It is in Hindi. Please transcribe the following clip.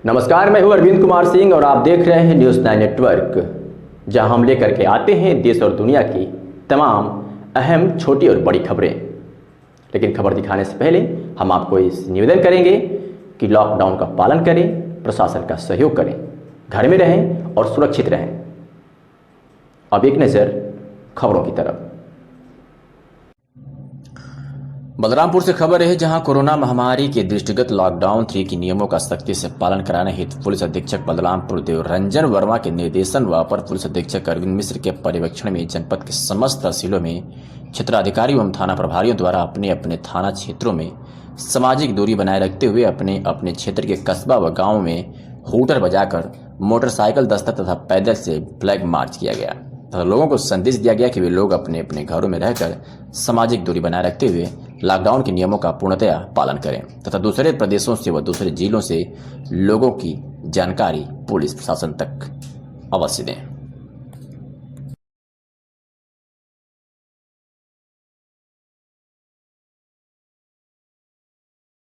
नमस्कार, मैं हूं अरविंद कुमार सिंह और आप देख रहे हैं न्यूज़ 9 नेटवर्क, जहां हम लेकर के आते हैं देश और दुनिया की तमाम अहम छोटी और बड़ी खबरें। लेकिन खबर दिखाने से पहले हम आपको इस निवेदन करेंगे कि लॉकडाउन का पालन करें, प्रशासन का सहयोग करें, घर में रहें और सुरक्षित रहें। अब एक नज़र खबरों की तरफ। बलरामपुर से खबर है, जहां कोरोना महामारी के दृष्टिगत लॉकडाउन 3 के नियमों का सख्ती से पालन कराने हेतु पुलिस अधीक्षक बलरामपुर देवरंजन वर्मा के निर्देशन व अपर पुलिस अधीक्षक अरविंद मिश्र के पर्यवेक्षण में जनपद के समस्त तहसीलों में क्षेत्राधिकारी एवं थाना प्रभारियों द्वारा अपने अपने थाना क्षेत्रों में सामाजिक दूरी बनाए रखते हुए अपने अपने क्षेत्र के कस्बा व गाँव में हूटर बजाकर मोटरसाइकिल दस्ता तथा पैदल से फ्लैग मार्च किया गया तथा लोगों को संदेश दिया गया कि वे लोग अपने अपने घरों में रहकर सामाजिक दूरी बनाए रखते हुए लॉकडाउन के नियमों का पूर्णतया पालन करें तथा दूसरे प्रदेशों से व दूसरे जिलों से लोगों की जानकारी पुलिस प्रशासन तक अवश्य दें।